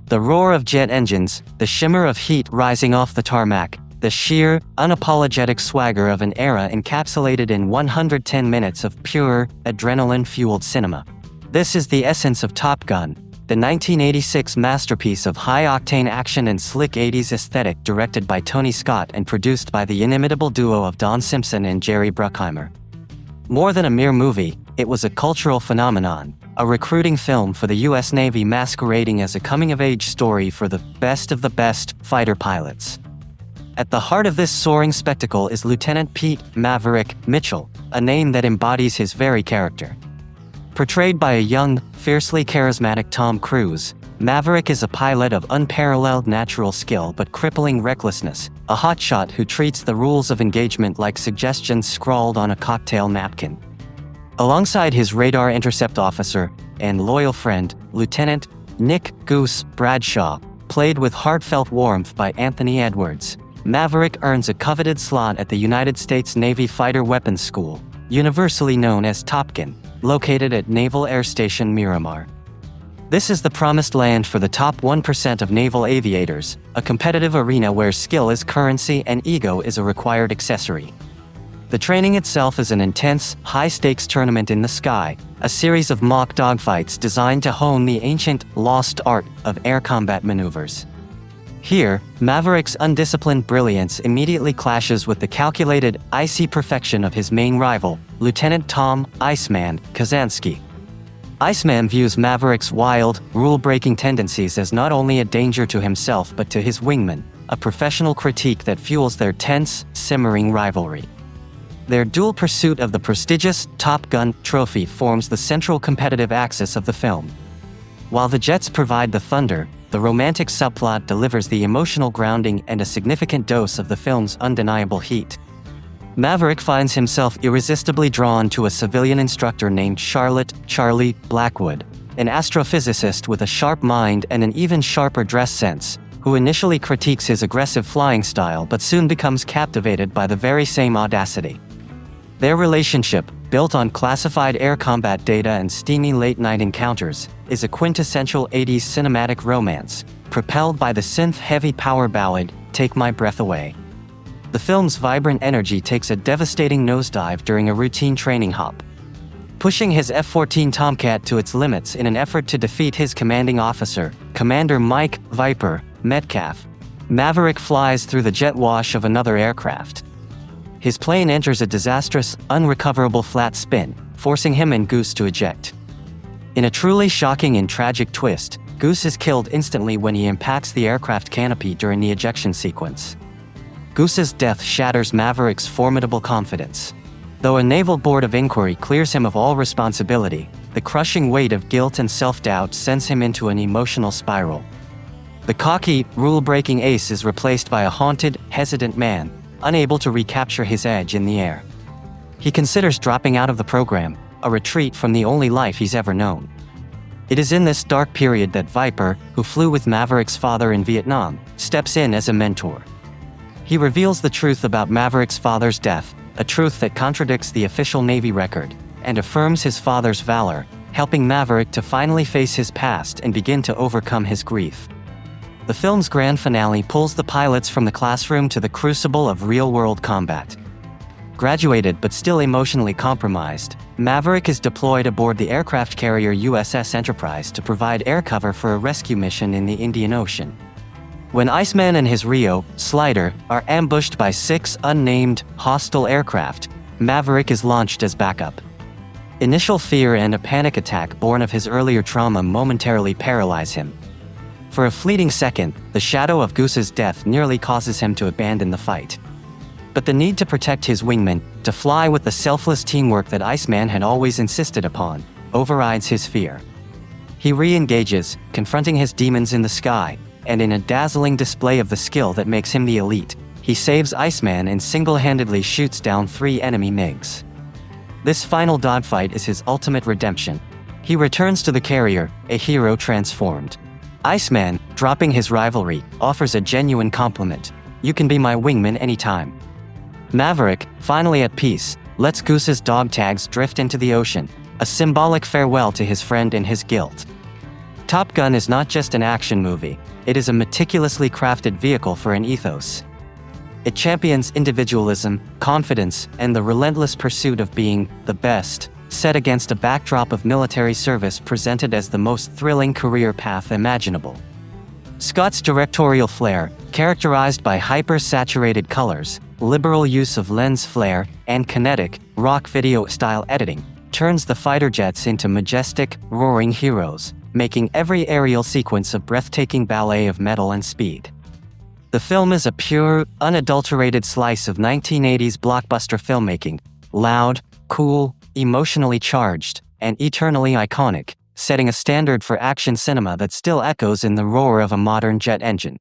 The roar of jet engines, the shimmer of heat rising off the tarmac, the sheer, unapologetic swagger of an era encapsulated in 110 minutes of pure, adrenaline-fueled cinema. This is the essence of Top Gun, the 1986 masterpiece of high-octane action and slick 80s aesthetic directed by Tony Scott and produced by the inimitable duo of Don Simpson and Jerry Bruckheimer. More than a mere movie, it was a cultural phenomenon, a recruiting film for the U.S. Navy masquerading as a coming-of-age story for the best fighter pilots. At the heart of this soaring spectacle is Lieutenant Pete "Maverick" Mitchell, a name that embodies his very character. Portrayed by a young, fiercely charismatic Tom Cruise, Maverick is a pilot of unparalleled natural skill but crippling recklessness, a hotshot who treats the rules of engagement like suggestions scrawled on a cocktail napkin. Alongside his radar intercept officer and loyal friend, Lieutenant Nick "Goose" Bradshaw, played with heartfelt warmth by Anthony Edwards, Maverick earns a coveted slot at the United States Navy Fighter Weapons School, universally known as Top Gun, located at Naval Air Station Miramar. This is the promised land for the top 1% of naval aviators, a competitive arena where skill is currency and ego is a required accessory. The training itself is an intense, high-stakes tournament in the sky, a series of mock dogfights designed to hone the ancient, lost art of air combat maneuvers. Here, Maverick's undisciplined brilliance immediately clashes with the calculated, icy perfection of his main rival, Lieutenant Tom "Iceman" Kazansky. Iceman views Maverick's wild, rule-breaking tendencies as not only a danger to himself but to his wingman, a professional critique that fuels their tense, simmering rivalry. Their dual pursuit of the prestigious Top Gun trophy forms the central competitive axis of the film. While the jets provide the thunder, the romantic subplot delivers the emotional grounding and a significant dose of the film's undeniable heat. Maverick finds himself irresistibly drawn to a civilian instructor named Charlotte "Charlie" Blackwood, an astrophysicist with a sharp mind and an even sharper dress sense, who initially critiques his aggressive flying style but soon becomes captivated by the very same audacity. Their relationship, built on classified air combat data and steamy late-night encounters, is a quintessential 80s cinematic romance, propelled by the synth-heavy power ballad, "Take My Breath Away." The film's vibrant energy takes a devastating nosedive during a routine training hop. Pushing his F-14 Tomcat to its limits in an effort to defeat his commanding officer, Commander Mike "Viper" Metcalf, Maverick flies through the jet wash of another aircraft. His plane enters a disastrous, unrecoverable flat spin, forcing him and Goose to eject. In a truly shocking and tragic twist, Goose is killed instantly when he impacts the aircraft canopy during the ejection sequence. Goose's death shatters Maverick's formidable confidence. Though a naval board of inquiry clears him of all responsibility, the crushing weight of guilt and self-doubt sends him into an emotional spiral. The cocky, rule-breaking ace is replaced by a haunted, hesitant man, unable to recapture his edge in the air. He considers dropping out of the program, a retreat from the only life he's ever known. It is in this dark period that Viper, who flew with Maverick's father in Vietnam, steps in as a mentor. He reveals the truth about Maverick's father's death, a truth that contradicts the official Navy record, and affirms his father's valor, helping Maverick to finally face his past and begin to overcome his grief. The film's grand finale pulls the pilots from the classroom to the crucible of real-world combat. Graduated but still emotionally compromised, Maverick is deployed aboard the aircraft carrier USS Enterprise to provide air cover for a rescue mission in the Indian Ocean. When Iceman and his Rio, Slider, are ambushed by 6 unnamed, hostile aircraft, Maverick is launched as backup. Initial fear and a panic attack born of his earlier trauma momentarily paralyze him. For a fleeting second, the shadow of Goose's death nearly causes him to abandon the fight. But the need to protect his wingman, to fly with the selfless teamwork that Iceman had always insisted upon, overrides his fear. He re-engages, confronting his demons in the sky, and in a dazzling display of the skill that makes him the elite, he saves Iceman and single-handedly shoots down 3 enemy MiGs. This final dogfight is his ultimate redemption. He returns to the carrier, a hero transformed. Iceman, dropping his rivalry, offers a genuine compliment. "You can be my wingman anytime." Maverick, finally at peace, lets Goose's dog tags drift into the ocean, a symbolic farewell to his friend and his guilt. Top Gun is not just an action movie, it is a meticulously crafted vehicle for an ethos. It champions individualism, confidence, and the relentless pursuit of being the best, set against a backdrop of military service presented as the most thrilling career path imaginable. Scott's directorial flair, characterized by hyper-saturated colors, liberal use of lens flare, and kinetic, rock video-style editing, turns the fighter jets into majestic, roaring heroes, making every aerial sequence a breathtaking ballet of metal and speed. The film is a pure, unadulterated slice of 1980s blockbuster filmmaking, loud, cool, emotionally charged, and eternally iconic, setting a standard for action cinema that still echoes in the roar of a modern jet engine.